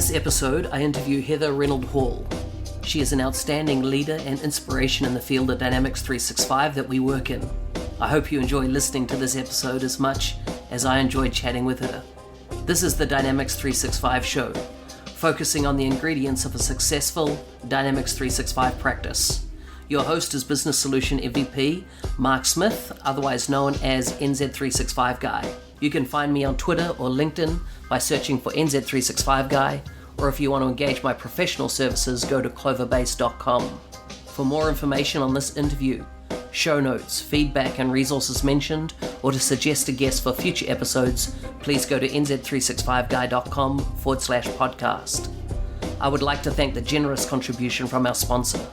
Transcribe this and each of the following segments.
this episode, I interview Heather Reynolds Hall. She is an outstanding leader and inspiration in the field of Dynamics 365 that we work in. I hope you enjoy listening to this episode as much as I enjoyed chatting with her. This is the Dynamics 365 show, focusing on the ingredients of a successful Dynamics 365 practice. Your host is Business Solution MVP, Mark Smith, otherwise known as NZ365 Guy. You can find me on Twitter or LinkedIn by searching for NZ365 Guy, or if you want to engage my professional services, go to cloverbase.com. For more information on this interview, show notes, feedback and resources mentioned, or to suggest a guest for future episodes, please go to nz365guy.com/podcast. I would like to thank the generous contribution from our sponsor.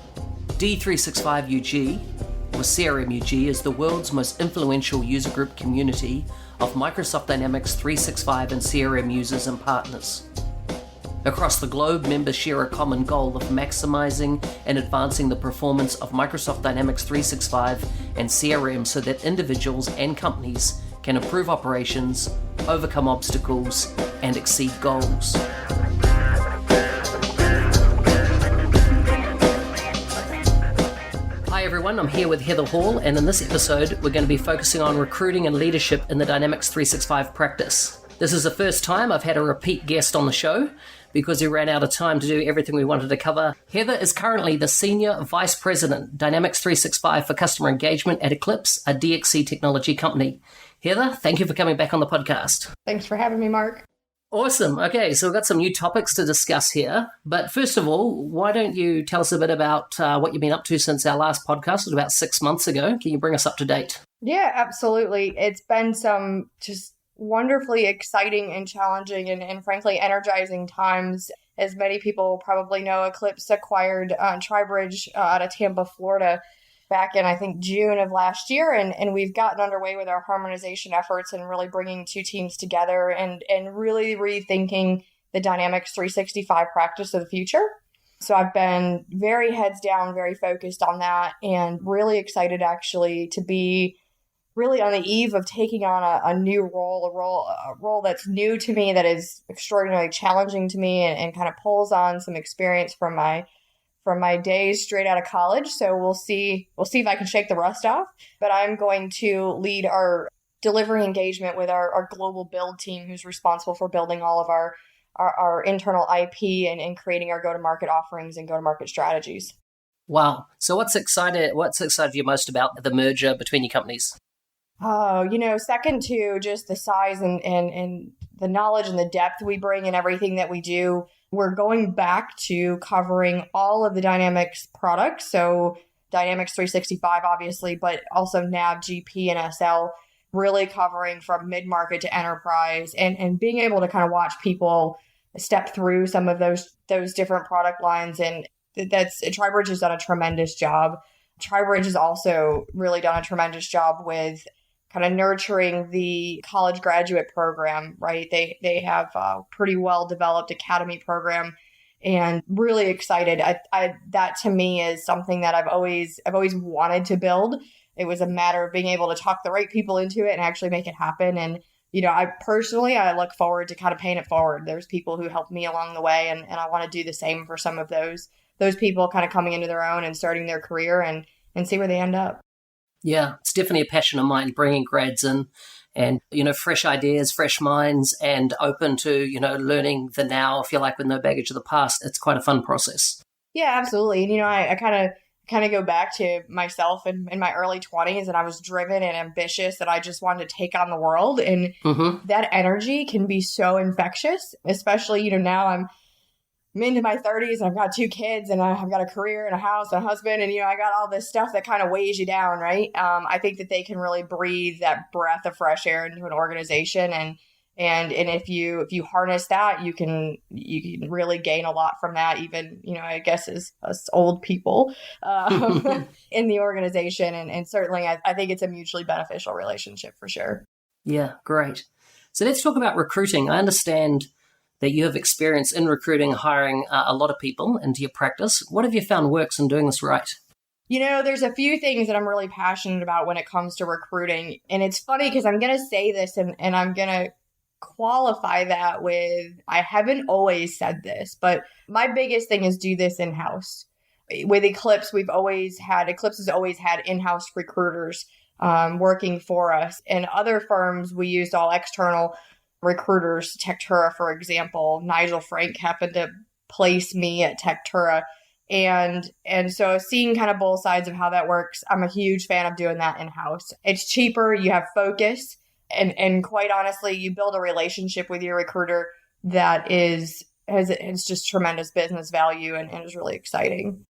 D365UG, or CRMUG, is the world's most influential user group community of Microsoft Dynamics 365 and CRM users and partners. Across the globe, members share a common goal of maximizing and advancing the performance of Microsoft Dynamics 365 and CRM so that individuals and companies can improve operations, overcome obstacles, and exceed goals. Hi everyone, I'm here with Heather Hall, and in this episode we're going to be focusing on recruiting and leadership in the Dynamics 365 practice. This is the first time I've had a repeat guest on the show because we ran out of time to do everything we wanted to cover. Heather is currently the Senior Vice President, Dynamics 365 for Customer Engagement at Eclipse, a DXC technology company. Heather, thank you for coming back on the podcast. Thanks for having me, Mark. Awesome. Okay, so we've got some new topics to discuss here. But first of all, why don't you tell us a bit about what you've been up to since our last podcast? It was about 6 months ago. Can you bring us up to date? Yeah, absolutely. It's been some just wonderfully exciting and challenging and frankly energizing times. As many people probably know, Eclipse acquired TriBridge out of Tampa, Florida back in, I think, June of last year. And we've gotten underway with our harmonization efforts and really bringing two teams together and really rethinking the Dynamics 365 practice of the future. So I've been very heads down, very focused on that, and really excited actually to be really on the eve of taking on a new role, a role that's new to me, that is extraordinarily challenging to me and kind of pulls on some experience from my days straight out of college. So we'll see if I can shake the rust off. But I'm going to lead our delivery engagement with our global build team, who's responsible for building all of our internal IP and creating our go-to-market offerings and go-to-market strategies. Wow. So what's excited you most about the merger between your companies? Oh, second to just the size and the knowledge and the depth we bring in everything that we do, we're going back to covering all of the Dynamics products. So Dynamics 365, obviously, but also NAV, GP, and SL, really covering from mid-market to enterprise and being able to kind of watch people step through some of those different product lines. And TriBridge has done a tremendous job. TriBridge has also really done a tremendous job with kind of nurturing the college graduate program, right? They have a pretty well developed academy program, and really excited. That to me is something that I've always wanted to build. It was a matter of being able to talk the right people into it and actually make it happen. And I look forward to kind of paying it forward. There's people who helped me along the way, and I want to do the same for some of those people kind of coming into their own and starting their career and see where they end up. Yeah, it's definitely a passion of mine, bringing grads in and, fresh ideas, fresh minds, and open to, learning the now, if you like, with no baggage of the past. It's quite a fun process. Yeah, absolutely. And, I kind of go back to myself in my early 20s, and I was driven and ambitious, and I just wanted to take on the world. And that energy can be so infectious, especially, now I'm into my 30s and I've got 2 kids and I've got a career and a house and a husband, and I got all this stuff that kind of weighs you down, right? I think that they can really breathe that breath of fresh air into an organization, and if you harness that, you can really gain a lot from that, even I guess as us old people in the organization, and certainly I think it's a mutually beneficial relationship for sure. Yeah, great. So let's talk about recruiting. I understand that you have experience in recruiting, hiring a lot of people into your practice. What have you found works in doing this right? There's a few things that I'm really passionate about when it comes to recruiting. And it's funny because I'm going to say this and I'm going to qualify that with, I haven't always said this, but my biggest thing is do this in-house. With Eclipse, Eclipse has always had in-house recruiters working for us. And other firms, we used all external recruiters. Tectura, for example, Nigel Frank happened to place me at Tectura. And so seeing kind of both sides of how that works, I'm a huge fan of doing that in-house. It's cheaper, you have focus, and quite honestly, you build a relationship with your recruiter that has just tremendous business value and is really exciting.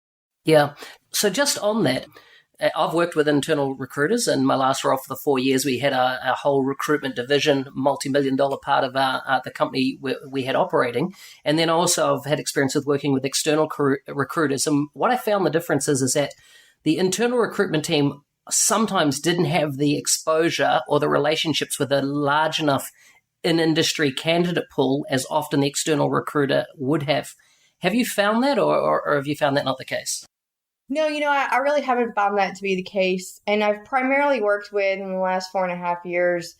Yeah. So just on that, I've worked with internal recruiters. In my last role for the 4 years, we had a whole recruitment division, multi-million-dollar part of the company we had operating. And then also I've had experience with working with external recruiters. And what I found the difference is that the internal recruitment team sometimes didn't have the exposure or the relationships with a large enough in-industry candidate pool as often the external recruiter would have. Have you found that, or have you found that not the case? No, I really haven't found that to be the case. And I've primarily worked with, in the last 4.5 years,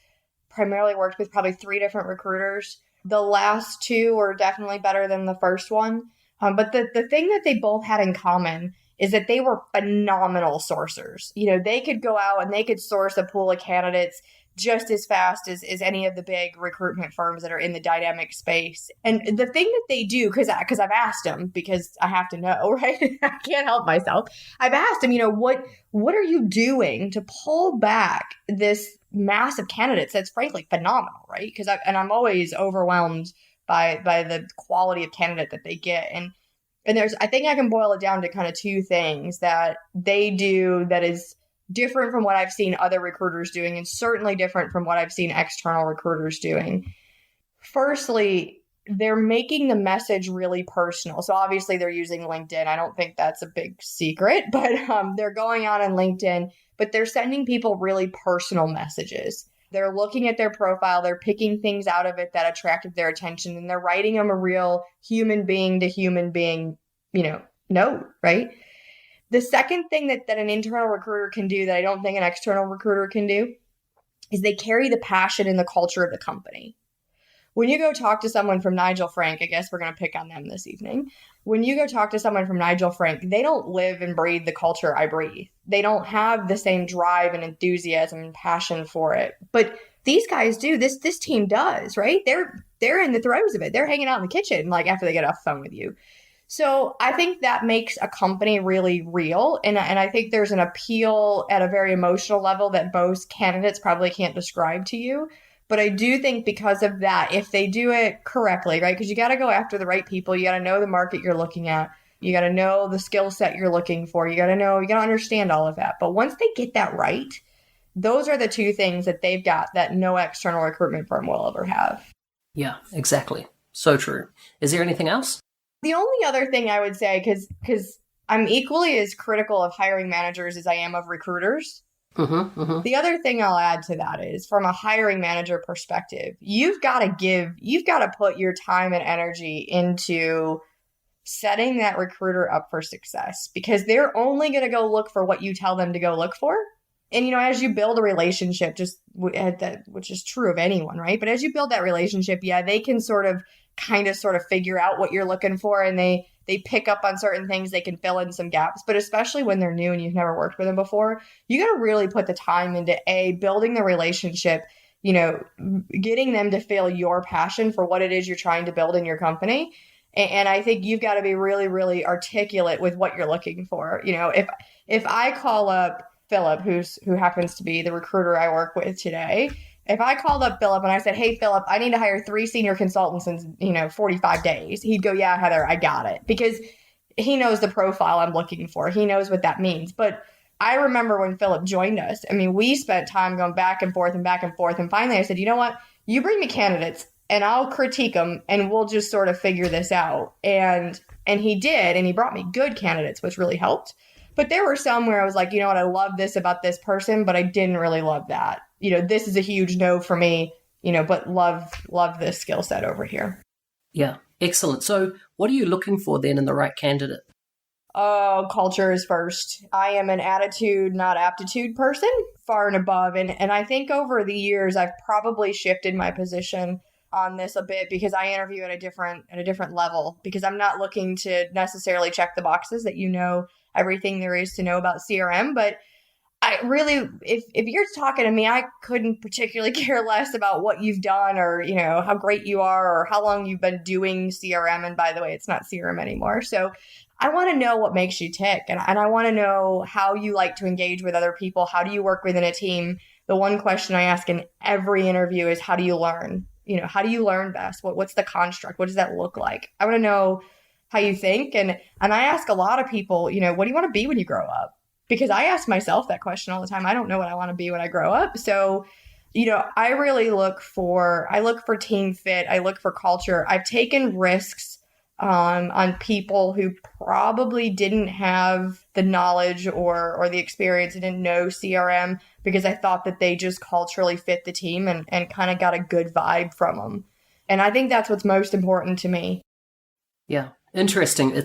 probably 3 different recruiters. The last 2 were definitely better than the first one. But the thing that they both had in common is that they were phenomenal sourcers. They could go out and they could source a pool of candidates just as fast as any of the big recruitment firms that are in the dynamic space. And the thing that they do, because I've asked them, because I have to know, right? I can't help myself. I've asked them, what are you doing to pull back this mass of candidates that's frankly phenomenal, right? Because I'm always overwhelmed by the quality of candidate that they get. And I think I can boil it down to kind of 2 things that they do that is different from what I've seen other recruiters doing, and certainly different from what I've seen external recruiters doing. Firstly, they're making the message really personal. So obviously they're using LinkedIn. I don't think that's a big secret, but they're going out on LinkedIn, but they're sending people really personal messages. They're looking at their profile, they're picking things out of it that attracted their attention, and they're writing them a real human being to human being, note, right? The second thing that an internal recruiter can do that I don't think an external recruiter can do is they carry the passion and the culture of the company. When you go talk to someone from Nigel Frank, I guess we're going to pick on them this evening. When you go talk to someone from Nigel Frank, they don't live and breathe the culture I breathe. They don't have the same drive and enthusiasm and passion for it. But these guys do. This team does, right? They're in the throes of it. They're hanging out in the kitchen after they get off the phone with you. So I think that makes a company really real. And I think there's an appeal at a very emotional level that most candidates probably can't describe to you. But I do think because of that, if they do it correctly, right? Because you got to go after the right people. You got to know the market you're looking at. You got to know the skill set you're looking for. You got to understand all of that. But once they get that right, those are the 2 things that they've got that no external recruitment firm will ever have. Yeah, exactly. So true. Is there anything else? The only other thing I would say, because I'm equally as critical of hiring managers as I am of recruiters. The other thing I'll add to that is from a hiring manager perspective, you've got to put your time and energy into setting that recruiter up for success, because they're only going to go look for what you tell them to go look for. And, as you build a relationship, which is true of anyone, right? But as you build that relationship, they can sort of figure out what you're looking for, and they pick up on certain things. They can fill in some gaps, but especially when they're new and you've never worked with them before, you got to really put the time into building the relationship, getting them to feel your passion for what it is you're trying to build in your company. And I think you've got to be really, really articulate with what you're looking for. If I call up Philip, who happens to be the recruiter I work with today, if I called up Philip and I said, "Hey, Philip, I need to hire 3 senior consultants in 45 days," he'd go, "Yeah, Heather, I got it," because he knows the profile I'm looking for. He knows what that means. But I remember when Philip joined us, we spent time going back and forth. And finally I said, "You know what? You bring me candidates and I'll critique them and we'll just sort of figure this out." And he did. And he brought me good candidates, which really helped. But there were some where I was like, you know what? I love this about this person, but I didn't really love that. This is a huge no for me, but love this skill set over here. Yeah. Excellent. So what are you looking for then in the right candidate? Oh, culture is first. I am an attitude, not aptitude person, far and above. And I think over the years, I've probably shifted my position on this a bit because I interview at a different level, because I'm not looking to necessarily check the boxes that you know everything there is to know about CRM. But I really, if you're talking to me, I couldn't particularly care less about what you've done or, how great you are or how long you've been doing CRM. And by the way, it's not CRM anymore. So I want to know what makes you tick. And I want to know how you like to engage with other people. How do you work within a team? The one question I ask in every interview is, how do you learn? How do you learn best? What's the construct? What does that look like? I want to know how you think. And I ask a lot of people, what do you want to be when you grow up? Because I ask myself that question all the time. I don't know what I want to be when I grow up. So, I really look for team fit. I look for culture. I've taken risks on people who probably didn't have the knowledge or the experience and didn't know CRM, because I thought that they just culturally fit the team and kind of got a good vibe from them. And I think that's what's most important to me. Yeah. Interesting.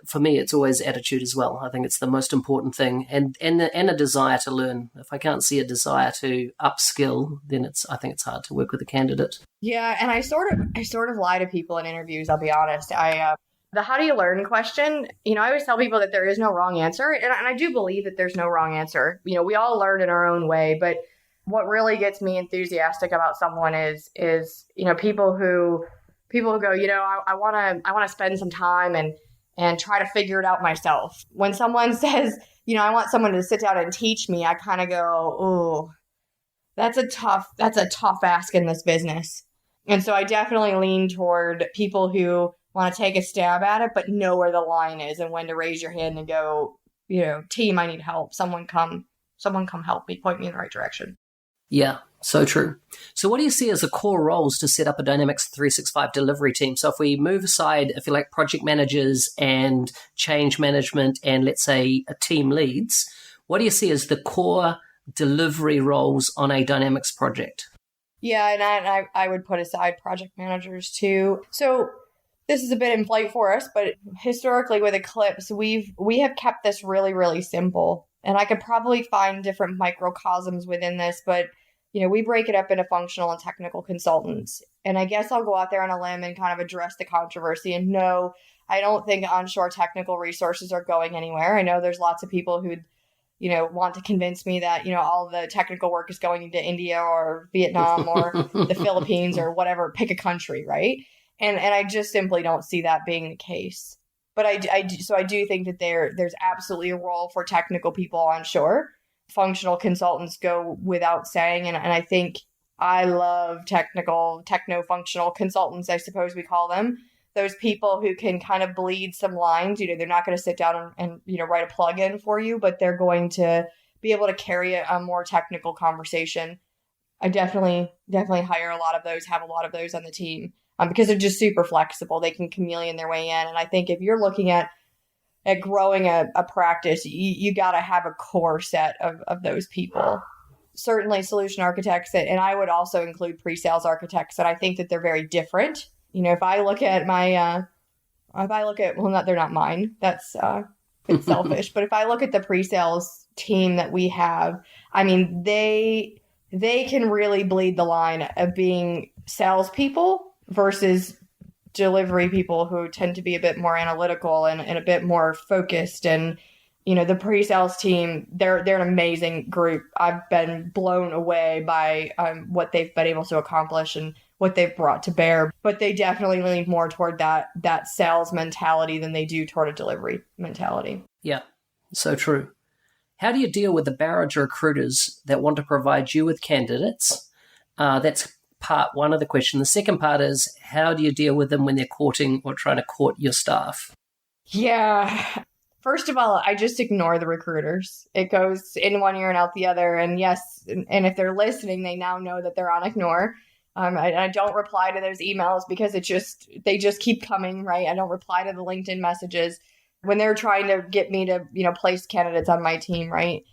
For me, it's always attitude as well. I think it's the most important thing, and a desire to learn. If I can't see a desire to upskill, then I think it's hard to work with a candidate. Yeah, and I sort of lie to people in interviews. I'll be honest. The how do you learn question, I always tell people that there is no wrong answer, and I do believe that there's no wrong answer. We all learn in our own way, but what really gets me enthusiastic about someone is people who go, I want to spend some time and try to figure it out myself. When someone says, I want someone to sit down and teach me, I kind of go, oh, that's a tough ask in this business. And so I definitely lean toward people who want to take a stab at it, but know where the line is and when to raise your hand and go, team, I need help. Someone come help me, point me in the right direction. Yeah, so true. So what do you see as the core roles to set up a Dynamics 365 delivery team? So if we move aside, if you like, project managers and change management and let's say a team leads, what do you see as the core delivery roles on a Dynamics project? Yeah, and I would put aside project managers too. So this is a bit in flight for us, but historically with Eclipse, we have kept this really, really simple. And I could probably find different microcosms within this, but we break it up into functional and technical consultants. And I guess I'll go out there on a limb and kind of address the controversy. And no, I don't think onshore technical resources are going anywhere. I know there's lots of people who want to convince me that, all the technical work is going into India or Vietnam or the Philippines or whatever, pick a country, right? And I just simply don't see that being the case. But I do think that there's absolutely a role for technical people onshore. Functional consultants go without saying. And I think I love techno-functional consultants, I suppose we call them. Those people who can kind of bleed some lines. They're not going to sit down and write a plugin for you, but they're going to be able to carry a more technical conversation. I definitely hire a lot of those, have a lot of those on the team. Because they're just super flexible. They can chameleon their way in. And I think if you're looking at growing a practice, you got to have a core set of those people. Certainly solution architects, and I would also include pre-sales architects. And I think that they're very different. If I look at they're not mine. That's it's selfish. But if I look at the pre-sales team that we have, they can really bleed the line of being salespeople versus delivery people who tend to be a bit more analytical and a bit more focused. And, the pre-sales team, they're an amazing group. I've been blown away by what they've been able to accomplish and what they've brought to bear. But they definitely lean more toward that sales mentality than they do toward a delivery mentality. Yeah, so true. How do you deal with the barrage of recruiters that want to provide you with candidates? That's part one of the question. The second part is, how do you deal with them when they're courting or trying to court your staff? Yeah. First of all, I just ignore the recruiters. It goes in one ear and out the other. And yes, and if they're listening, they now know that they're on ignore. I don't reply to those emails because they just keep coming, right? I don't reply to the LinkedIn messages when they're trying to get me to, place candidates on my team, right?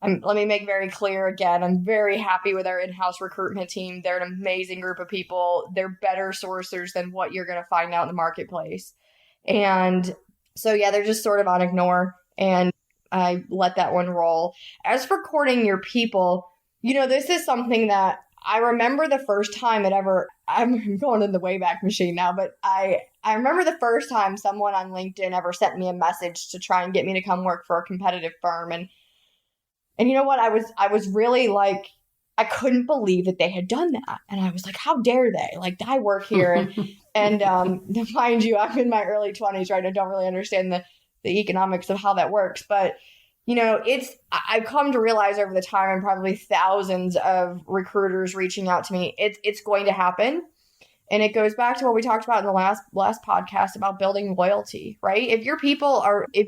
Let me make very clear again, I'm very happy with our in-house recruitment team. They're an amazing group of people. They're better sourcers than what you're going to find out in the marketplace. And so, yeah, they're just sort of on ignore, and I let that one roll. As for courting your people, this is something that I remember the first time I'm going in the Wayback Machine now, but I remember the first time someone on LinkedIn ever sent me a message to try and get me to come work for a competitive firm. And you know what? I was really like, I couldn't believe that they had done that. And I was like, how dare they? Like, I work here. And mind you, I'm in my early 20s, right? I don't really understand the economics of how that works. But, you know, I've come to realize over the time, and probably thousands of recruiters reaching out to me, it's going to happen. And it goes back to what we talked about in the last podcast about building loyalty, right? If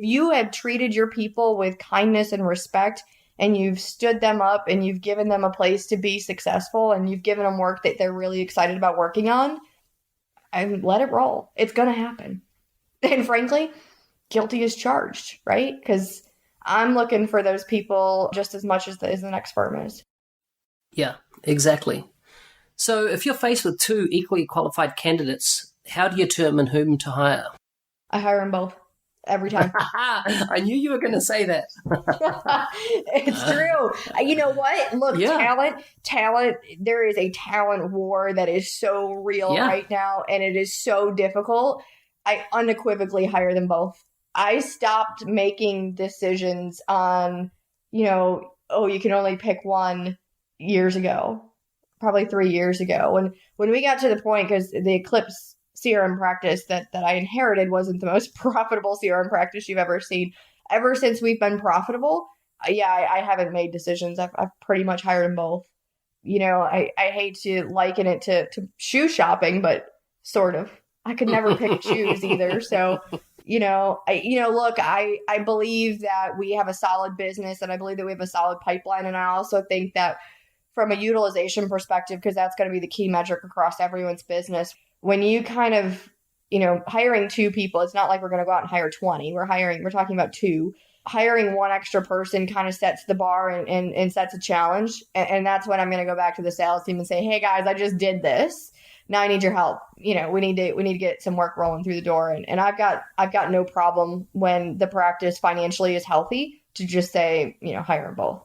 you have treated your people with kindness and respect, and you've stood them up and you've given them a place to be successful, and you've given them work that they're really excited about working on, and let it roll. It's going to happen. And frankly, guilty as charged, right? Because I'm looking for those people just as much as the next firm is. Yeah, exactly. So if you're faced with two equally qualified candidates, how do you determine whom to hire? I hire them both every time. I knew you were going to say that. It's true. You know what? Look, talent, there is a talent war that is so real right now, and it is so difficult. I unequivocally hire them both. I stopped making decisions on, you can only pick one years ago, probably 3 years ago. When we got to the point, because the Eclipse CRM practice that I inherited wasn't the most profitable CRM practice you've ever seen. Ever since we've been profitable, I haven't made decisions. I've pretty much hired them both. I hate to liken it to shoe shopping, but sort of. I could never pick shoes either. So, look, I believe that we have a solid business, and I believe that we have a solid pipeline. And I also think that from a utilization perspective, because that's going to be the key metric across everyone's business, when you kind of, hiring two people, it's not like we're going to go out and hire 20. We're talking about two. Hiring one extra person kind of sets the bar and sets a challenge. And that's when I'm going to go back to the sales team and say, hey guys, I just did this. Now I need your help. We need to get some work rolling through the door. And I've got no problem when the practice financially is healthy to just say, hire them both.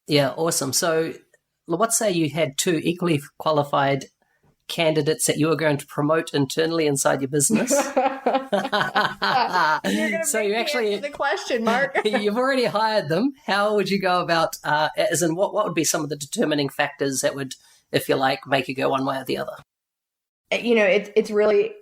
Yeah, awesome. So let's say you had two equally qualified candidates that you were going to promote internally inside your business. So you actually answer the question, Mark. You've already hired them. How would you go about, as in what would be some of the determining factors that would, if you like, make you go one way or the other? It's really,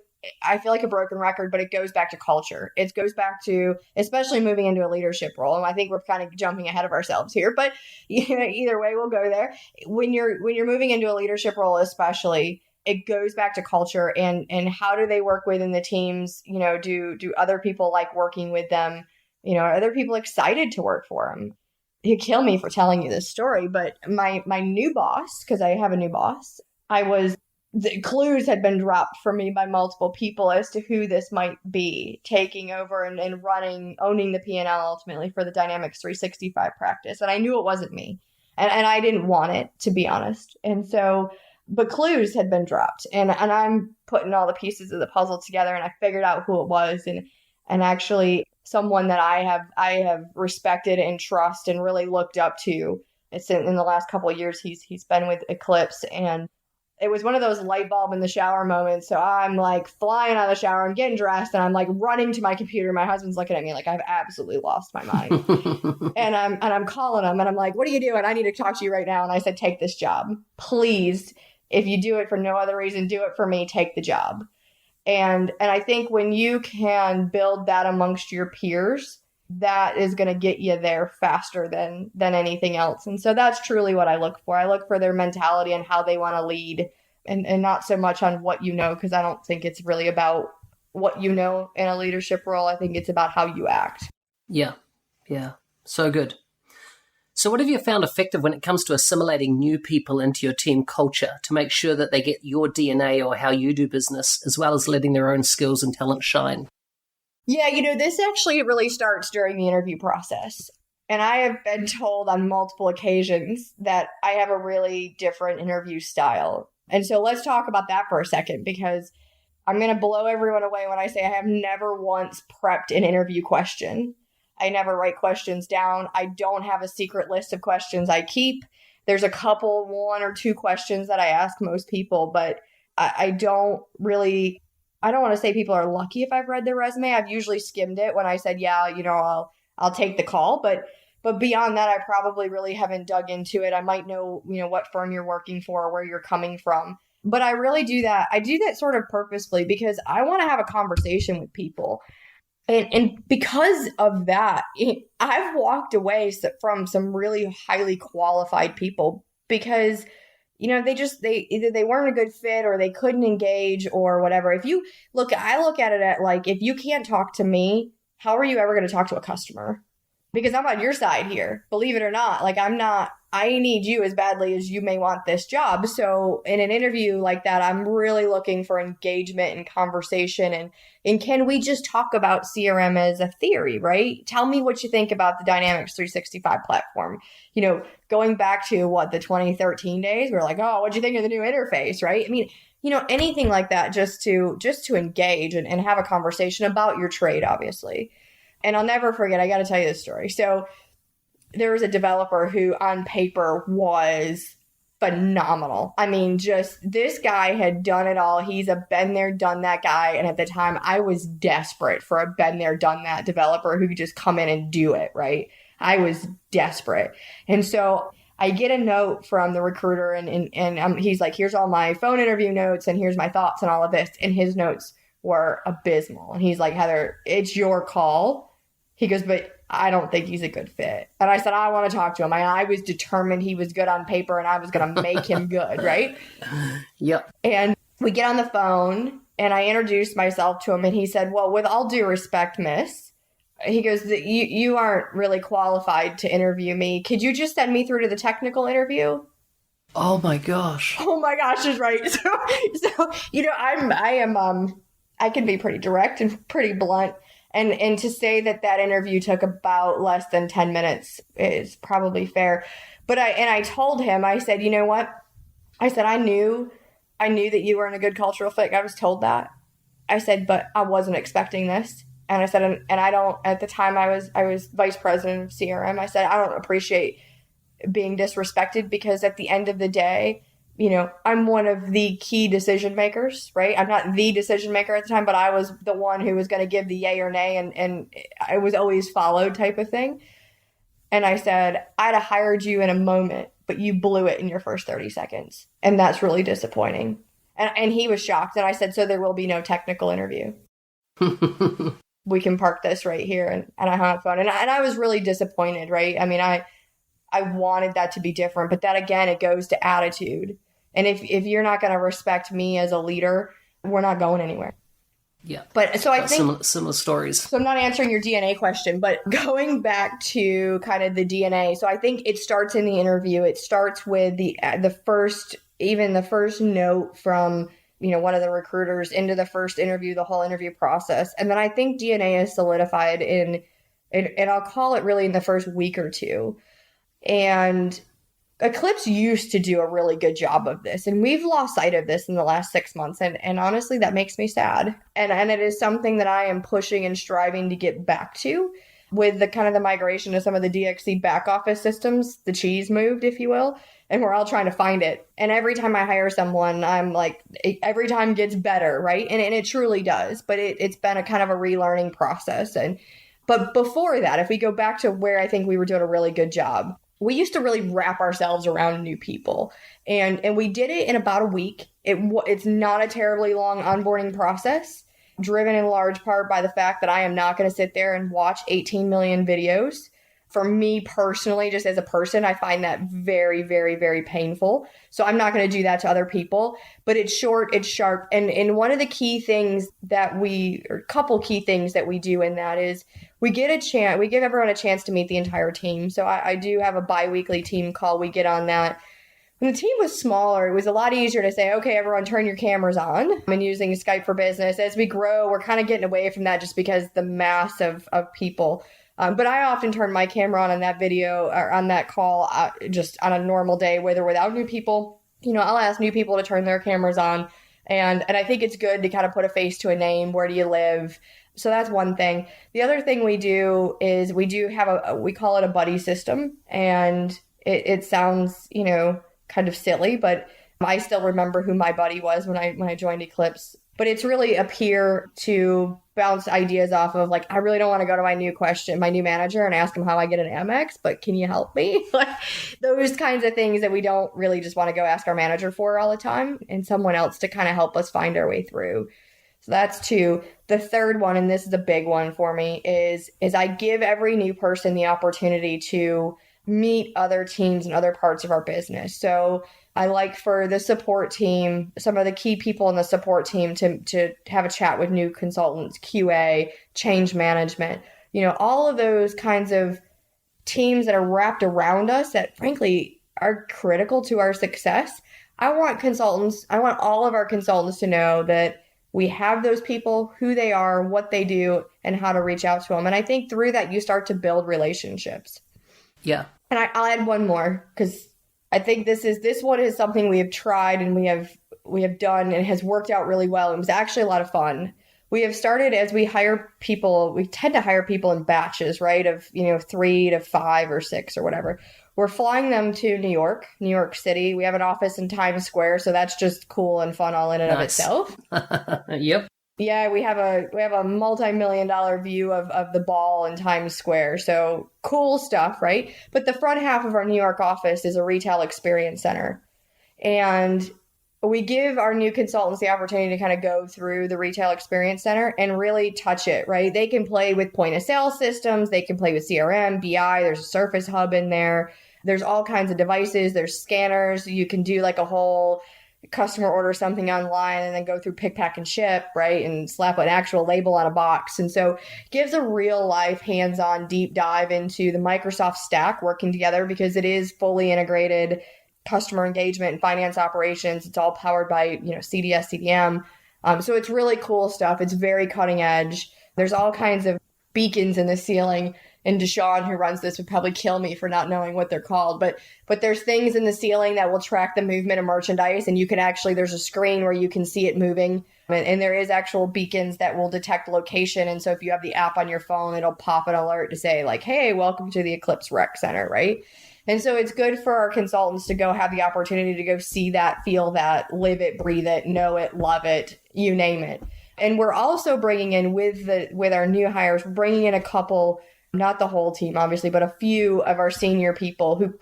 I feel like a broken record, but it goes back to culture. It goes back to, especially moving into a leadership role. And I think we're kind of jumping ahead of ourselves here, but either way, we'll go there. When you're moving into a leadership role, especially, it goes back to culture and how do they work within the teams? Do other people like working with them? Are other people excited to work for them? You kill me for telling you this story, but my new boss, because I have a new boss, the clues had been dropped for me by multiple people as to who this might be taking over and owning the P&L ultimately for the Dynamics 365 practice. And I knew it wasn't me. And I didn't want it, to be honest. And so, but clues had been dropped. And I'm putting all the pieces of the puzzle together, and I figured out who it was. And actually someone that I have respected and trust and really looked up to. It's in the last couple of years, he's been with Eclipse, and it was one of those light bulb in the shower moments. So I'm like flying out of the shower, I'm getting dressed, and I'm like running to my computer. My husband's looking at me like I've absolutely lost my mind. and I'm calling him, and I'm like, what are you doing? I need to talk to you right now. And I said, take this job. Please, if you do it for no other reason, do it for me, take the job. And I think when you can build that amongst your peers, that is going to get you there faster than anything else. And so that's truly what I look for. I look for their mentality and how they want to lead, and not so much on what because I don't think it's really about what in a leadership role. I think it's about how you act. Yeah. So good. So what have you found effective when it comes to assimilating new people into your team culture to make sure that they get your DNA or how you do business, as well as letting their own skills and talent shine? Yeah, this actually really starts during the interview process. And I have been told on multiple occasions that I have a really different interview style. And so let's talk about that for a second, because I'm going to blow everyone away when I say I have never once prepped an interview question. I never write questions down. I don't have a secret list of questions I keep. There's a couple, 1 or 2 questions that I ask most people, but I don't want to say people are lucky if I've read their resume. I've usually skimmed it when I said, yeah, I'll take the call. But beyond that, I probably really haven't dug into it. I might know, what firm you're working for or where you're coming from. But I really do that. I do that sort of purposefully because I want to have a conversation with people. And because of that, I've walked away from some really highly qualified people because, they either they weren't a good fit or they couldn't engage or whatever. I look at it at like, if you can't talk to me, how are you ever going to talk to a customer? Because I'm on your side here, believe it or not. Like I need you as badly as you may want this job. So in an interview like that, I'm really looking for engagement and conversation. And can we just talk about CRM as a theory, right? Tell me what you think about the Dynamics 365 platform. Going back to the 2013 days, we're like, oh, what'd you think of the new interface, right? I mean, anything like that, just to engage and have a conversation about your trade, obviously. And I'll never forget, I got to tell you this story. So there was a developer who on paper was phenomenal. I mean, just this guy had done it all. He's a been there, done that guy. And at the time I was desperate for a been there, done that developer who could just come in and do it, right? I was desperate. And so I get a note from the recruiter and he's like, here's all my phone interview notes and here's my thoughts and all of this. And his notes were abysmal. And he's like, Heather, it's your call. He goes, but I don't think he's a good fit. And I said, I want to talk to him. I was determined he was good on paper and I was going to make him good, right? Yep. And we get on the phone and I introduced myself to him and he said, well, with all due respect, miss, he goes, you aren't really qualified to interview me. Could you just send me through to the technical interview? Oh my gosh. Oh my gosh is right. So I can be pretty direct and pretty blunt. And to say that interview took about less than 10 minutes is probably fair. But I told him, I said, you know what? I said, I knew that you weren't a good cultural fit. I was told that. I said, but I wasn't expecting this. And I said, and I don't, at the time I was vice president of CRM. I said, I don't appreciate being disrespected because at the end of the day, I'm one of the key decision makers, right? I'm not the decision maker at the time, but I was the one who was going to give the yay or nay and I was always followed type of thing. And I said, I'd have hired you in a moment, but you blew it in your first 30 seconds. And that's really disappointing. And he was shocked. And I said, so there will be no technical interview. We can park this right here. And I hung up the phone. And I was really disappointed, right? I mean, I wanted that to be different, but that again, it goes to attitude. And if you're not going to respect me as a leader, we're not going anywhere. Yeah. But so I think similar stories. So I'm not answering your DNA question, but going back to kind of the DNA. So I think it starts in the interview. It starts with the first note from, one of the recruiters into the first interview, the whole interview process. And then I think DNA is solidified and I'll call it really in the first week or two. And Eclipse used to do a really good job of this. And we've lost sight of this in the last 6 months. And honestly, that makes me sad. And it is something that I am pushing and striving to get back to with the kind of the migration of some of the DXC back office systems. The cheese moved, if you will. And we're all trying to find it. And every time I hire someone, I'm like, every time gets better, right? And it truly does. But it's been a kind of a relearning process. But before that, if we go back to where I think we were doing a really good job, we used to really wrap ourselves around new people. And we did it in about a week. It's not a terribly long onboarding process, driven in large part by the fact that I am not going to sit there and watch 18 million videos. For me personally, just as a person, I find that very, very, very painful. So I'm not going to do that to other people. But it's short, it's sharp. And one of the key things couple key things that we do in that is we give everyone a chance to meet the entire team. So I do have a bi-weekly team call. We get on that. When the team was smaller, it was a lot easier to say, okay, everyone turn your cameras on. I'm using Skype for Business. As we grow, we're kind of getting away from that just because the mass of people. But I often turn my camera on that video or on that call just on a normal day, with or without new people. I'll ask new people to turn their cameras on. And I think it's good to kind of put a face to a name. Where do you live? So that's one thing. The other thing we do is we do have we call it a buddy system. And It sounds, kind of silly, but I still remember who my buddy was when I joined Eclipse. But it's really a peer to bounce ideas off of. Like, I really don't want to go to my new manager and ask him how I get an Amex, but can you help me? Like, those kinds of things that we don't really just want to go ask our manager for all the time, and someone else to kind of help us find our way through. So that's two. The third one, and this is a big one for me, is I give every new person the opportunity to meet other teams and other parts of our business. So I like for the support team, some of the key people in the support team to have a chat with new consultants, QA, change management, all of those kinds of teams that are wrapped around us that frankly are critical to our success. I want all of our consultants to know that we have those people, who they are, what they do, and how to reach out to them. And I think through that, you start to build relationships. Yeah. And I'll add one more, because I think this one is something we have tried and we have done and has worked out really well. It was actually a lot of fun. We have started, as we hire people, we tend to hire people in batches, right? Of, 3 to 5 or 6 or whatever. We're flying them to New York City. We have an office in Times Square, so that's just cool and fun all in and of itself. Yep. Yeah, we have a multi-million-dollar view of the ball in Times Square. So cool stuff, right? But the front half of our New York office is a retail experience center. And we give our new consultants the opportunity to kind of go through the retail experience center and really touch it, right? They can play with point of sale systems. They can play with CRM, BI. There's a Surface Hub in there. There's all kinds of devices. There's scanners. You can do like a whole customer order something online and then go through pick, pack, and ship, right? And slap an actual label on a box. And so gives a real life hands-on deep dive into the Microsoft stack working together, because it is fully integrated customer engagement and finance operations. It's all powered by, CDS, CDM. So it's really cool stuff. It's very cutting edge. There's all kinds of beacons in the ceiling. And Deshaun, who runs this, would probably kill me for not knowing what they're called. But there's things in the ceiling that will track the movement of merchandise. And you can there's a screen where you can see it moving. And there is actual beacons that will detect location. And so if you have the app on your phone, it'll pop an alert to say like, hey, welcome to the Eclipse Rec Center, right? And so it's good for our consultants to go have the opportunity to go see that, feel that, live it, breathe it, know it, love it, you name it. And we're also bringing in with our new hires, we're bringing in a couple, not the whole team, obviously, but a few of our senior people who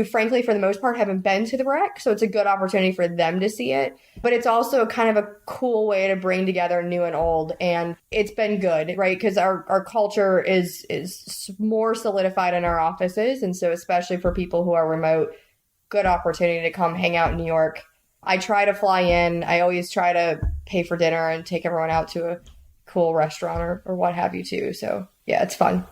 frankly, for the most part, haven't been to the rec. So it's a good opportunity for them to see it. But it's also kind of a cool way to bring together new and old. And it's been good, right? Because our culture is more solidified in our offices. And so especially for people who are remote, good opportunity to come hang out in New York. I try to fly in. I always try to pay for dinner and take everyone out to a cool restaurant or what have you too. So yeah, it's fun.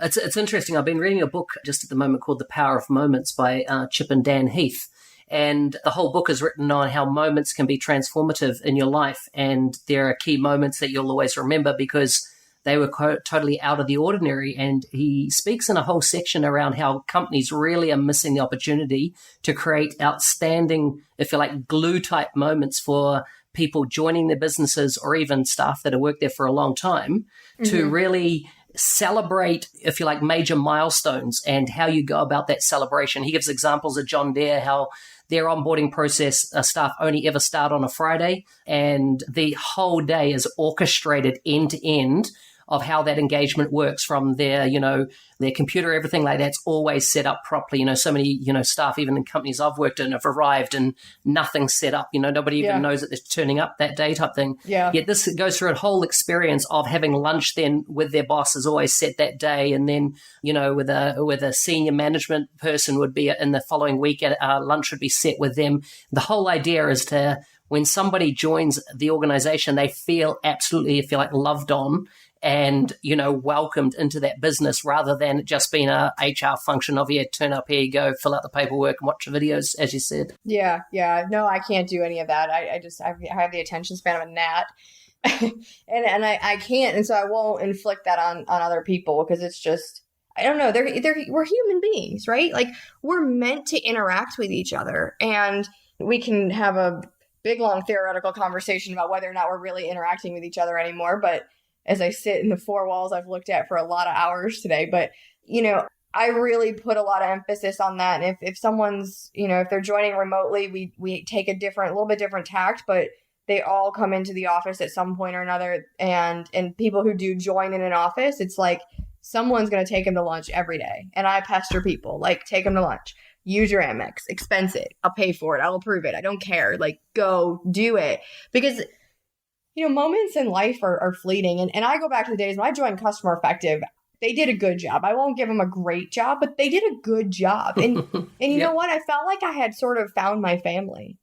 It's interesting. I've been reading a book just at the moment called The Power of Moments by Chip and Dan Heath. And the whole book is written on how moments can be transformative in your life. And there are key moments that you'll always remember because they were totally out of the ordinary. And he speaks in a whole section around how companies really are missing the opportunity to create outstanding, if you like, glue type moments for people joining their businesses or even staff that have worked there for a long time to really celebrate, if you like, major milestones and how you go about that celebration. He gives examples of John Deere, how their onboarding process, staff only ever start on a Friday, and the whole day is orchestrated end to end of how that engagement works from their, their computer, everything like that's always set up properly. So many, staff, even in companies I've worked in, have arrived and nothing's set up. Nobody even knows that they're turning up that day type thing. Yeah. Yet this goes through a whole experience of having lunch then with their bosses always set that day. And then, with a senior management person would be in the following week, lunch would be set with them. The whole idea is when somebody joins the organization, they feel absolutely, if you like, loved on and, welcomed into that business rather than just being a HR function of, turn up, here you go, fill out the paperwork and watch the videos, as you said. Yeah. No, I can't do any of that. I have the attention span of a gnat and I can't. And so I won't inflict that on other people because it's just, I don't know. We're human beings, right? Like we're meant to interact with each other, and we can have a big, long theoretical conversation about whether or not we're really interacting with each other anymore. But as I sit in the four walls I've looked at for a lot of hours today, but I really put a lot of emphasis on that. And if someone's, if they're joining remotely, we take a little bit different tact, but they all come into the office at some point or another. And people who do join in an office, it's like someone's going to take them to lunch every day. And I pester people, like, take them to lunch, use your Amex, expense it. I'll pay for it. I'll approve it. I don't care. Like, go do it. Because, moments in life are fleeting. And I go back to the days when I joined Customer Effective. They did a good job. I won't give them a great job, but they did a good job. And you know what? I felt like I had sort of found my family.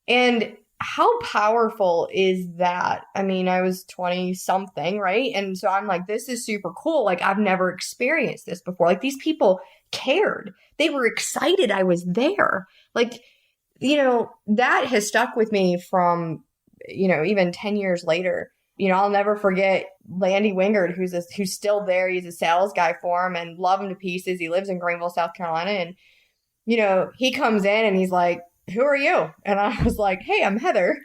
And how powerful is that? I mean, I was 20 something, right? And so I'm like, this is super cool. Like, I've never experienced this before. Like, these people cared. They were excited I was there. Like, that has stuck with me from, even 10 years later. I'll never forget Landy Wingard, who's still there. He's a sales guy for him and love him to pieces. He lives in Greenville, South Carolina. And, he comes in and he's like, who are you? And I was like, hey, I'm Heather.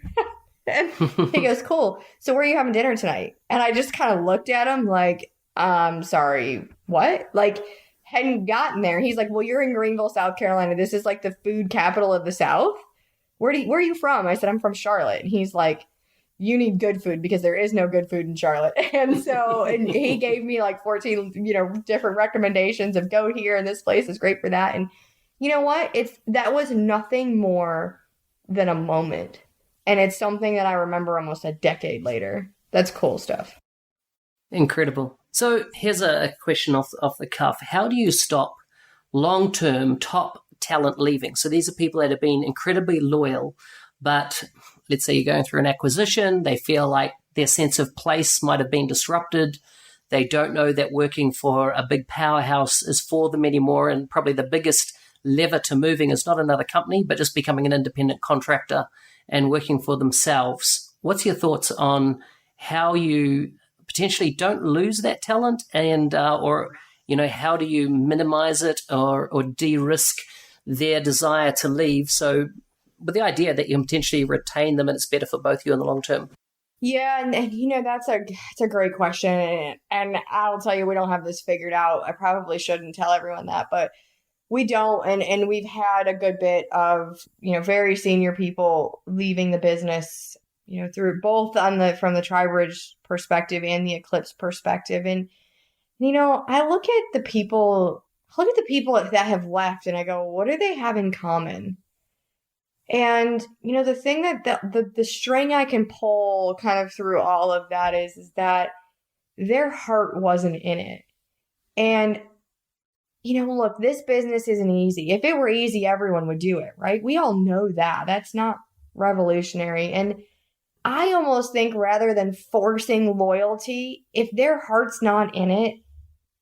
And he goes, cool. So where are you having dinner tonight? And I just kind of looked at him like, sorry, what? Like, hadn't gotten there. He's like, well, you're in Greenville, South Carolina. This is like the food capital of the South. Where are you from? I said, I'm from Charlotte. And he's like, you need good food because there is no good food in Charlotte. And so and he gave me like 14, different recommendations of go here and this place is great for that. And you know what? That was nothing more than a moment. And it's something that I remember almost a decade later. That's cool stuff. Incredible. So here's a question off the cuff. How do you stop long-term top talent leaving? So these are people that have been incredibly loyal, but let's say you're going through an acquisition, they feel like their sense of place might have been disrupted. They don't know that working for a big powerhouse is for them anymore, and probably the biggest lever to moving is not another company, but just becoming an independent contractor and working for themselves. What's your thoughts on how you potentially don't lose that talent and or how do you minimize it or de-risk their desire to leave? So with the idea that you potentially retain them and it's better for both you in the long term. Yeah, and that's a great question. And I'll tell you, we don't have this figured out. I probably shouldn't tell everyone that, but we don't. And we've had a good bit of, very senior people leaving the business, through both from the TriBridge perspective and the Eclipse perspective. And, I look at the people that have left and I go, what do they have in common? And, the thing that the string I can pull kind of through all of that is that their heart wasn't in it. And, look, this business isn't easy. If it were easy, everyone would do it, right? We all know that. That's not revolutionary. And I almost think rather than forcing loyalty, if their heart's not in it,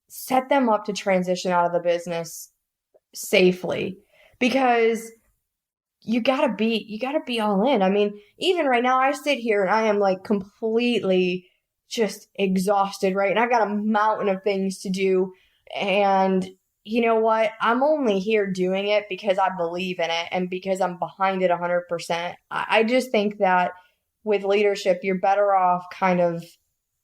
set them up to transition out of the business safely. Because you gotta be all in. I mean, even right now I sit here and I am like completely just exhausted, right? And I've got a mountain of things to do. And you know what? I'm only here doing it because I believe in it and because I'm behind it 100%. I just think that with leadership, you're better off kind of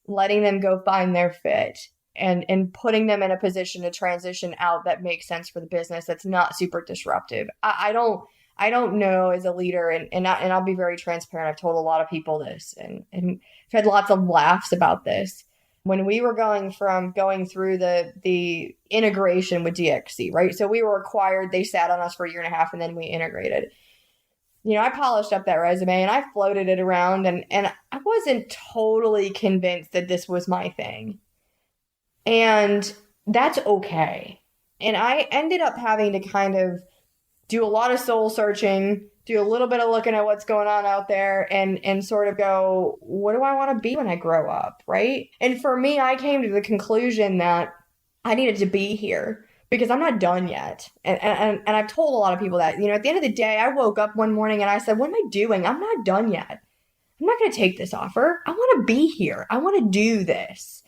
letting them go find their fit and putting them in a position to transition out that makes sense for the business. That's not super disruptive. I don't know as a leader, and I'll be very transparent. I've told a lot of people this, and I've had lots of laughs about this. When we were going through the integration with DXC, right? So we were acquired, they sat on us for a year and a half, and then we integrated. I polished up that resume and I floated it around, and I wasn't totally convinced that this was my thing. And that's okay. And I ended up having to kind of do a lot of soul searching, do a little bit of looking at what's going on out there and sort of go, what do I want to be when I grow up, right? And for me, I came to the conclusion that I needed to be here because I'm not done yet. And I've told a lot of people that, at the end of the day, I woke up one morning and I said, what am I doing? I'm not done yet. I'm not going to take this offer. I want to be here. I want to do this.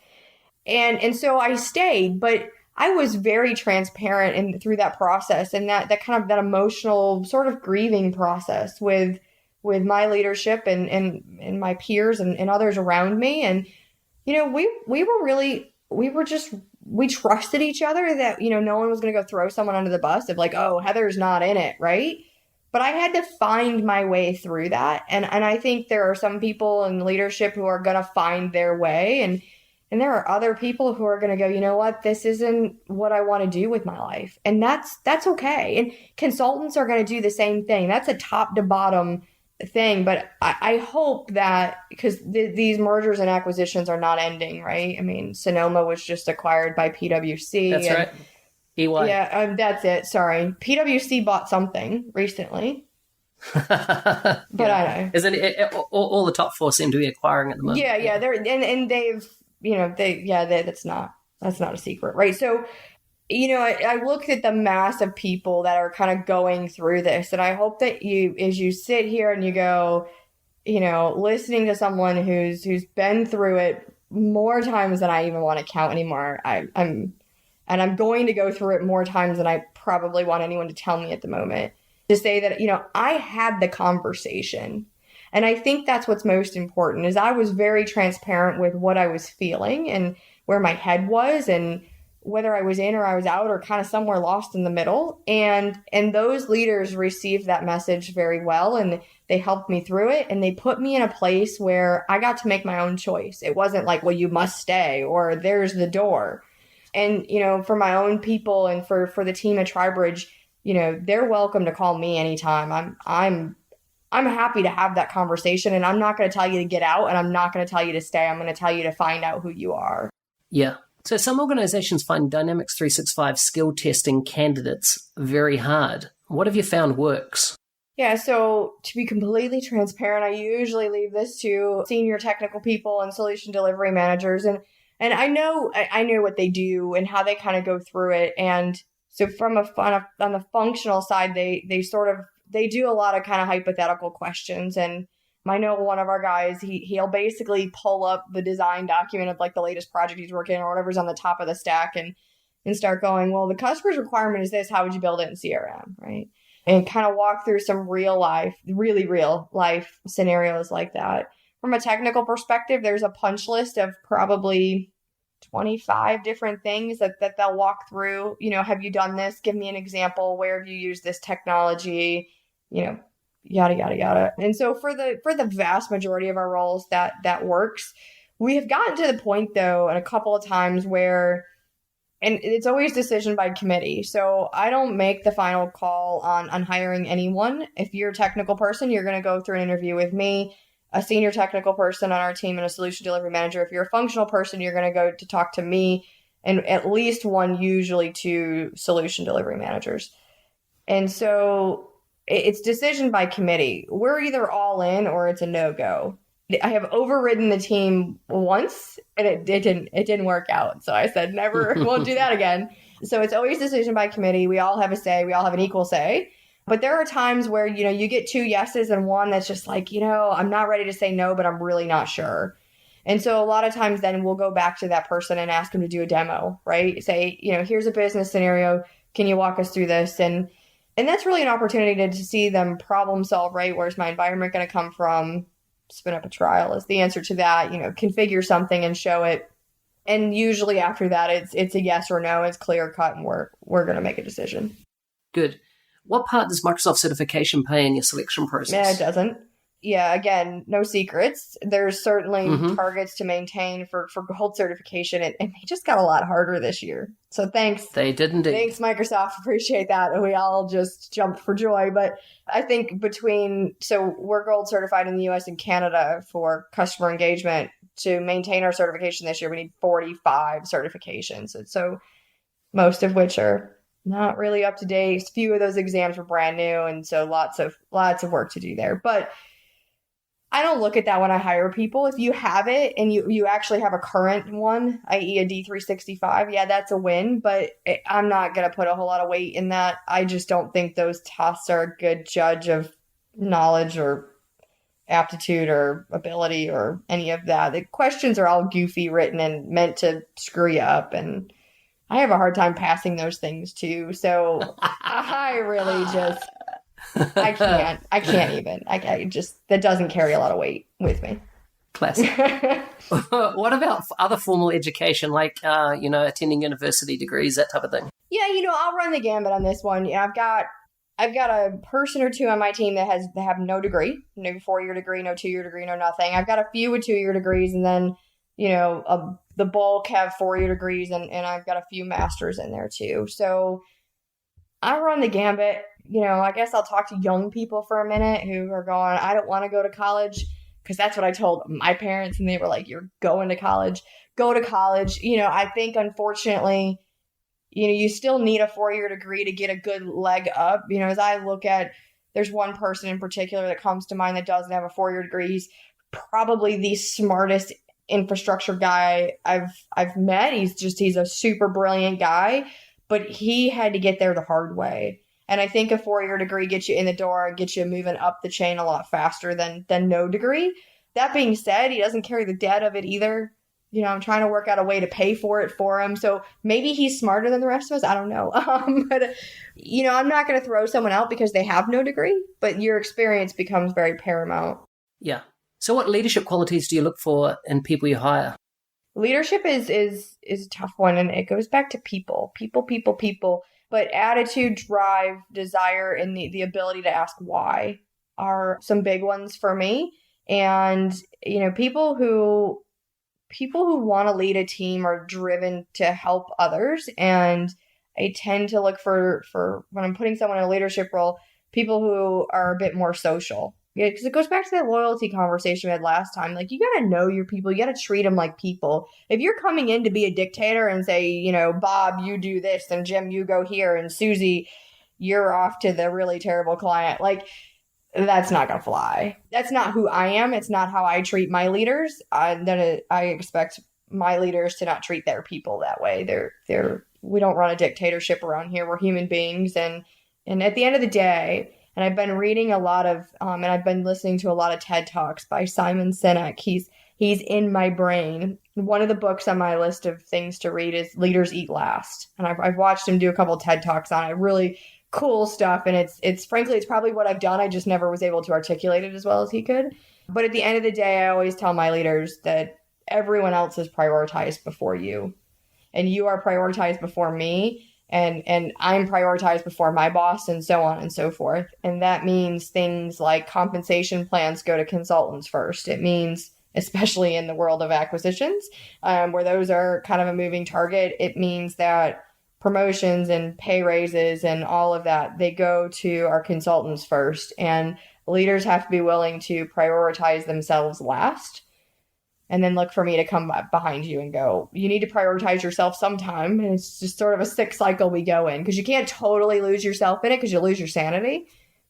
And so I stayed, but I was very transparent through that process and that kind of that emotional sort of grieving process with my leadership and my peers and others around me. And, we were we trusted each other that, no one was going to go throw someone under the bus of like, oh, Heather's not in it, right? But I had to find my way through that. And I think there are some people in leadership who are going to find their way. And there are other people who are going to go, you know what, this isn't what I want to do with my life. And that's okay. And consultants are going to do the same thing. That's a top to bottom thing. But I hope that, because these mergers and acquisitions are not ending, right? I mean, Sonoma was just acquired by PwC. That's right. EY. Yeah, that's it. Sorry. PwC bought something recently. But I don't know. Isn't it, all the top four seem to be acquiring at the moment? Yeah. They're and they've that's not a secret, right? So, I look at the mass of people that are kind of going through this, and I hope that as you sit here and you go, listening to someone who's been through it more times than I even want to count anymore. I'm going to go through it more times than I probably want anyone to tell me at the moment, to say that, I had the conversation. And I think that's what's most important, is I was very transparent with what I was feeling and where my head was, and whether I was in or I was out or kind of somewhere lost in the middle. And those leaders received that message very well, and they helped me through it, and they put me in a place where I got to make my own choice. It wasn't like, well, you must stay, or there's the door. And, for my own people and for the team at TriBridge, they're welcome to call me anytime. I'm happy to have that conversation, and I'm not going to tell you to get out, and I'm not going to tell you to stay. I'm going to tell you to find out who you are. Yeah. So some organizations find Dynamics 365 skill testing candidates very hard. What have you found works? Yeah, so to be completely transparent, I usually leave this to senior technical people and solution delivery managers. And I know what they do and how they kind of go through it. And so on the functional side, they do a lot of kind of hypothetical questions. And I know one of our guys, he'll basically pull up the design document of like the latest project he's working on or whatever's on the top of the stack and start going, well, the customer's requirement is this. How would you build it in CRM, right? And kind of walk through some really real life scenarios like that. From a technical perspective, there's a punch list of probably 25 different things that they'll walk through. Have you done this? Give me an example. Where have you used this technology? Yada, yada, yada. And so for the vast majority of our roles, that works. We have gotten to the point, though, and a couple of times where, and it's always decision by committee. So I don't make the final call on hiring anyone. If you're a technical person, you're going to go through an interview with me, a senior technical person on our team, and a solution delivery manager. If you're a functional person, you're going to go to talk to me and at least one, usually two solution delivery managers. And so it's decision by committee. We're either all in or it's a no-go. I have overridden the team once and it didn't work out. So I said, never, won't do that again. So it's always decision by committee. We all have a say. We all have an equal say. But there are times where, you get two yeses and one that's just like, I'm not ready to say no, but I'm really not sure. And so a lot of times then we'll go back to that person and ask them to do a demo, right? Say, here's a business scenario. Can you walk us through this? And that's really an opportunity to see them problem solve, right? Where's my environment going to come from? Spin up a trial is the answer to that. Configure something and show it. And usually after that, it's a yes or no. It's clear cut, and we're going to make a decision. Good. What part does Microsoft certification play in your selection process? Yeah, it doesn't. Yeah, again, no secrets. There's certainly targets to maintain for gold certification, and they just got a lot harder this year. So thanks. They did indeed. Thanks, Microsoft. Appreciate that. We all just jumped for joy. But I think we're gold certified in the US and Canada for customer engagement. To maintain our certification this year, we need 45 certifications. And so most of which are not really up to date. A few of those exams were brand new. And so lots of work to do there. But I don't look at that when I hire people. If you have it and you actually have a current one, i.e. a D365, yeah, that's a win. But I'm not going to put a whole lot of weight in that. I just don't think those tests are a good judge of knowledge or aptitude or ability or any of that. The questions are all goofy written and meant to screw you up. And I have a hard time passing those things too. So I really just... I can't even. I just, that doesn't carry a lot of weight with me. Classic. What about other formal education, like, attending university degrees, that type of thing? Yeah, I'll run the gambit on this one. Yeah, I've got a person or two on my team that have no degree, no 4-year degree, no 2-year degree, no nothing. I've got a few with 2-year degrees, and then, the bulk have 4-year degrees, and I've got a few masters in there too. So I run the gambit. I guess I'll talk to young people for a minute who are going, I don't want to go to college, because that's what I told my parents, and they were like, you're going to college. Go to college. I think, unfortunately, you still need a 4-year degree to get a good leg up. As I look at, there's one person in particular that comes to mind that doesn't have a 4-year degree. He's probably the smartest infrastructure guy I've met. He's a super brilliant guy, but he had to get there the hard way. And I think a 4-year degree gets you in the door and gets you moving up the chain a lot faster than no degree. That being said, he doesn't carry the debt of it either. I'm trying to work out a way to pay for it for him. So maybe he's smarter than the rest of us. I don't know. But, I'm not going to throw someone out because they have no degree, but your experience becomes very paramount. Yeah. So what leadership qualities do you look for in people you hire? Leadership is a tough one, and it goes back to people. But attitude, drive, desire, and the ability to ask why are some big ones for me. And, people who want to lead a team are driven to help others. And I tend to look for when I'm putting someone in a leadership role, people who are a bit more social. Yeah, because it goes back to that loyalty conversation we had last time. Like, you got to know your people. You got to treat them like people. If you're coming in to be a dictator and say, Bob, you do this, and Jim, you go here, and Susie, you're off to the really terrible client. Like, that's not going to fly. That's not who I am. It's not how I treat my leaders. I expect my leaders to not treat their people that way. We don't run a dictatorship around here. We're human beings. And at the end of the day, and I've been reading a lot of, and I've been listening to a lot of TED Talks by Simon Sinek. He's in my brain. One of the books on my list of things to read is Leaders Eat Last. And I've watched him do a couple of TED Talks on it. Really cool stuff. And it's frankly, it's probably what I've done. I just never was able to articulate it as well as he could. But at the end of the day, I always tell my leaders that everyone else is prioritized before you. And you are prioritized before me. And I'm prioritized before my boss, and so on and so forth. And that means things like compensation plans go to consultants first. It means, especially in the world of acquisitions, where those are kind of a moving target, it means that promotions and pay raises and all of that, they go to our consultants first. And leaders have to be willing to prioritize themselves last. And then look for me to come behind you and go, you need to prioritize yourself sometime. And it's just sort of a sick cycle we go in, because you can't totally lose yourself in it because you lose your sanity.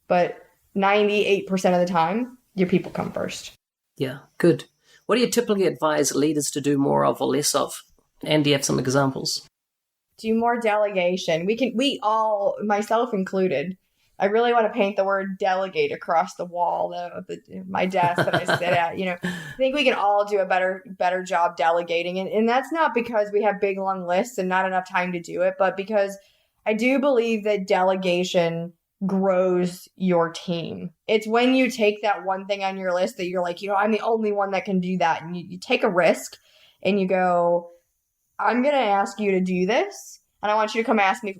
But 98% of the time, your people come first. Yeah, good. What do you typically advise leaders to do more of or less of? And do you have some examples? Do more delegation. We all, myself included, I really want to paint the word delegate across the wall of my desk that I sit at. I think we can all do a better job delegating. And that's not because we have big, long lists and not enough time to do it, but because I do believe that delegation grows your team. It's when you take that one thing on your list that you're like, I'm the only one that can do that. And you take a risk and you go, I'm going to ask you to do this. And I want you to come ask me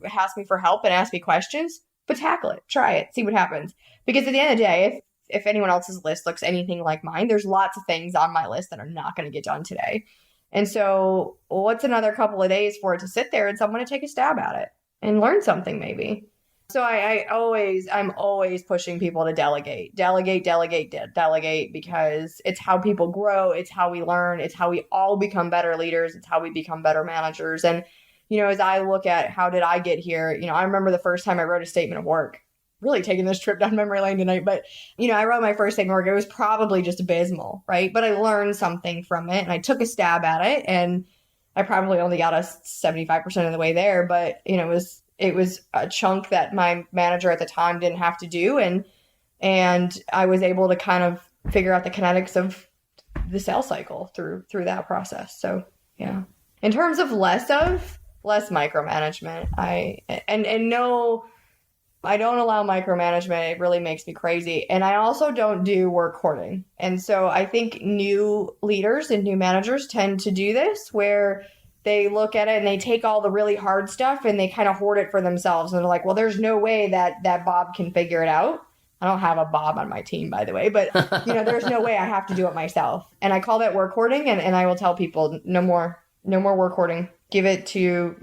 for help and ask me questions. But tackle it, try it, see what happens. Because at the end of the day, if anyone else's list looks anything like mine, there's lots of things on my list that are not going to get done today. And so what's another couple of days for it to sit there and someone to take a stab at it and learn something maybe? So I'm always pushing people to delegate, because it's how people grow. It's how we learn. It's how we all become better leaders. It's how we become better managers. And as I look at how did I get here, I remember the first time I wrote a statement of work, really taking this trip down memory lane tonight. But, I wrote my first statement of work. It was probably just abysmal, right? But I learned something from it and I took a stab at it. And I probably only got us 75% of the way there. But, it was a chunk that my manager at the time didn't have to do. And I was able to kind of figure out the kinetics of the sales cycle through that process. So, yeah. In terms of less micromanagement, I don't allow micromanagement. It really makes me crazy. And I also don't do work hoarding. And so I think new leaders and new managers tend to do this where they look at it and they take all the really hard stuff and they kind of hoard it for themselves. And they're like, well, there's no way that Bob can figure it out. I don't have a Bob on my team, by the way, but there's no way I have to do it myself. And I call that work hoarding. And I will tell people no more work hoarding. Give it to,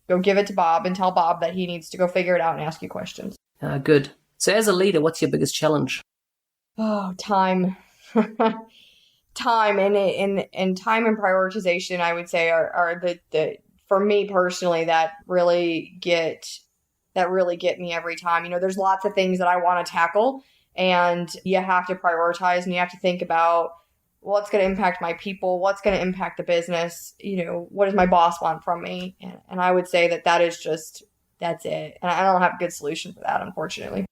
go give it to Bob and tell Bob that he needs to go figure it out and ask you questions. Good. So as a leader, what's your biggest challenge? Oh, time. Time and time and prioritization, I would say, are the for me personally that really get me every time. There's lots of things that I want to tackle, and you have to prioritize and you have to think about what's going to impact my people, what's going to impact the business, what does my boss want from me? And I would say that's it. And I don't have a good solution for that, unfortunately.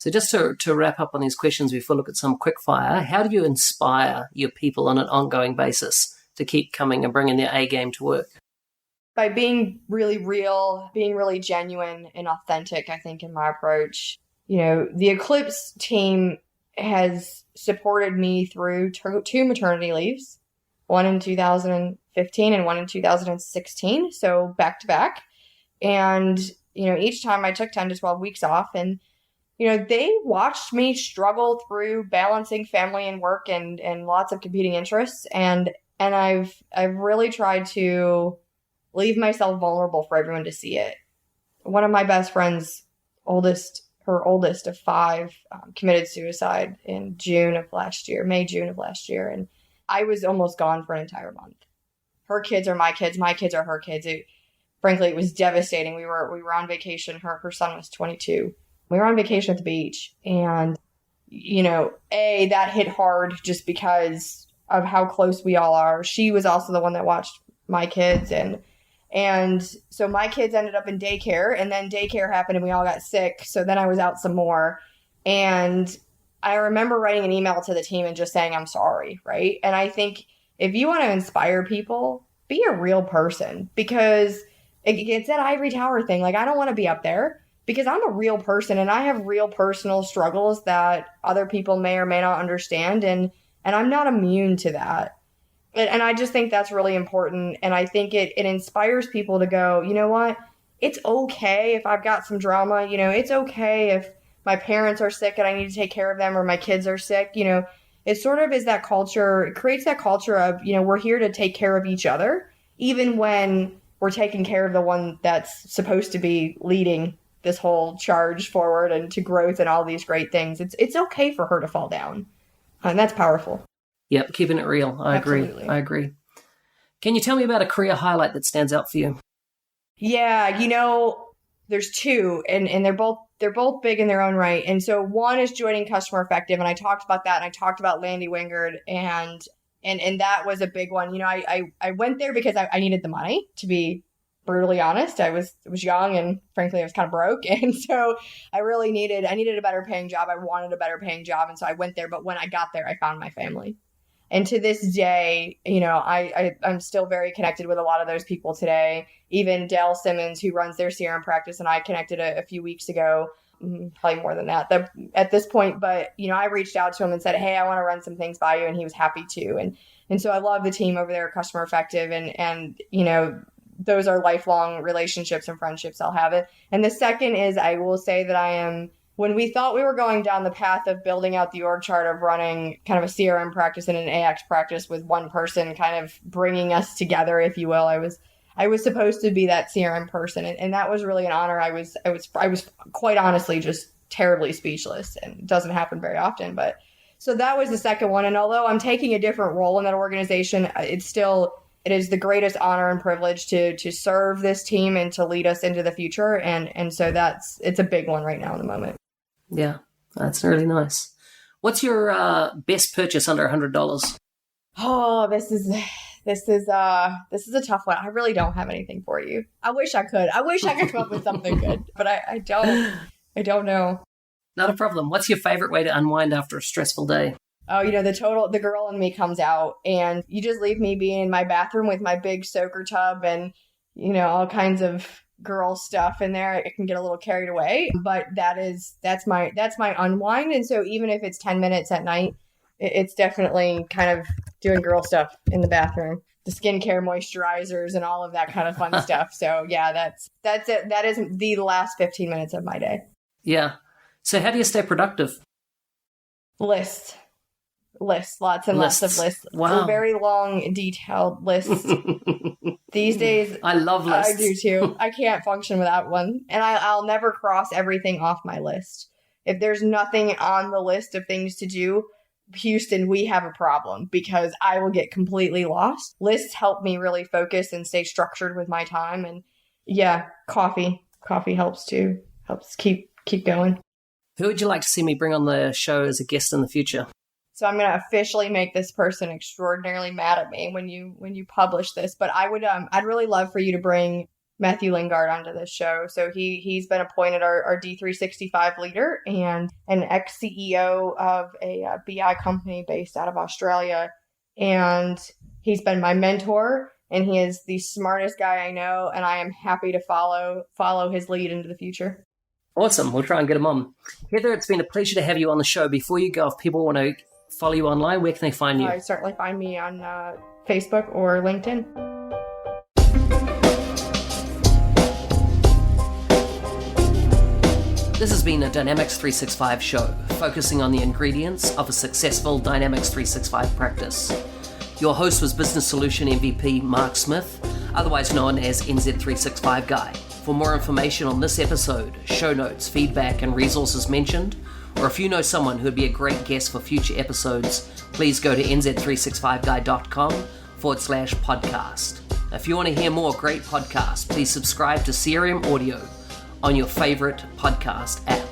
So just to wrap up on these questions before we look at some quick fire, how do you inspire your people on an ongoing basis to keep coming and bringing their A game to work? By being really real, being really genuine and authentic, I think, in my approach. The Eclipse team has supported me through two maternity leaves, one in 2015 and one in 2016, so back to back. And, each time I took 10 to 12 weeks off, and, they watched me struggle through balancing family and work and lots of competing interests. And I've really tried to leave myself vulnerable for everyone to see it. One of my best friends, her oldest of 5, committed suicide in May, June of last year. And I was almost gone for an entire month. Her kids are my kids are her kids. Frankly, it was devastating. We were on vacation. Her son was 22. We were on vacation at the beach, and, that hit hard just because of how close we all are. She was also the one that watched my kids, and so my kids ended up in daycare, and then daycare happened and we all got sick. So then I was out some more. And I remember writing an email to the team and just saying, I'm sorry. Right. And I think if you want to inspire people, be a real person, because it's that ivory tower thing. Like, I don't want to be up there because I'm a real person and I have real personal struggles that other people may or may not understand. And I'm not immune to that. And I just think that's really important. And I think it inspires people to go, you know what? It's okay if I've got some drama. It's okay if my parents are sick and I need to take care of them, or my kids are sick. It sort of is that culture. It creates that culture of, we're here to take care of each other, even when we're taking care of the one that's supposed to be leading this whole charge forward and to growth and all these great things. It's okay for her to fall down. And that's powerful. Yep, keeping it real. I Absolutely. agree. Can you tell me about a career highlight that stands out for you? Yeah, there's two, and they're both big in their own right. And so one is joining Customer Effective, and I talked about that, and I talked about Landy Wingard, and that was a big one. I went there because I needed the money, to be brutally honest. I was young, and frankly, I was kind of broke. And so I needed a better paying job. I wanted a better paying job. And so I went there. But when I got there, I found my family. And to this day, I'm still very connected with a lot of those people today. Even Dale Simmons, who runs their CRM practice, and I connected a few weeks ago, probably more than that at this point. But, I reached out to him and said, hey, I want to run some things by you. And he was happy to. And so I love the team over there at Customer Effective. And those are lifelong relationships and friendships. I'll have it. And the second is, I will say that when we thought we were going down the path of building out the org chart of running kind of a CRM practice and an AX practice with one person kind of bringing us together, if you will, I was supposed to be that CRM person. And that was really an honor. I was quite honestly just terribly speechless, and it doesn't happen very often. But so that was the second one. And although I'm taking a different role in that organization, it is the greatest honor and privilege to serve this team and to lead us into the future. And so it's a big one right now in the moment. Yeah, that's really nice. What's your best purchase under $100? Oh, this is a tough one. I really don't have anything for you. I wish I could come up with something good, but I don't know. Not a problem. What's your favorite way to unwind after a stressful day? Oh, the girl in me comes out, and you just leave me being in my bathroom with my big soaker tub and, all kinds of girl stuff in there, it can get a little carried away. But that's my unwind. And so even if it's 10 minutes at night, it's definitely kind of doing girl stuff in the bathroom. The skincare moisturizers and all of that kind of fun stuff. So yeah, that's it. That is the last 15 minutes of my day. Yeah. So how do you stay productive? Lists, lots and lots of lists. Wow. Very long, detailed lists. These days, I love lists. I do too. I can't function without one. And I'll never cross everything off my list. If there's nothing on the list of things to do, Houston, we have a problem because I will get completely lost. Lists help me really focus and stay structured with my time. And yeah, coffee helps too. Helps keep going. Who would you like to see me bring on the show as a guest in the future? So I'm going to officially make this person extraordinarily mad at me when you publish this. But I'd really love for you to bring Matthew Lingard onto this show. So he's been appointed our D365 leader and an ex-CEO of a BI company based out of Australia. And he's been my mentor, and he is the smartest guy I know. And I am happy to follow his lead into the future. Awesome. We'll try and get him on. Heather, it's been a pleasure to have you on the show. Before you go, if people want to follow you online, where can they find you? Certainly find me on Facebook or LinkedIn. This has been a Dynamics 365 show, focusing on the ingredients of a successful Dynamics 365 practice. Your host was Business Solution MVP Mark Smith, otherwise known as NZ365 Guy. For more information on this episode, show notes, feedback, and resources mentioned, or if you know someone who would be a great guest for future episodes, please go to nz365guy.com/podcast. If you want to hear more great podcasts, please subscribe to CRM Audio on your favorite podcast app.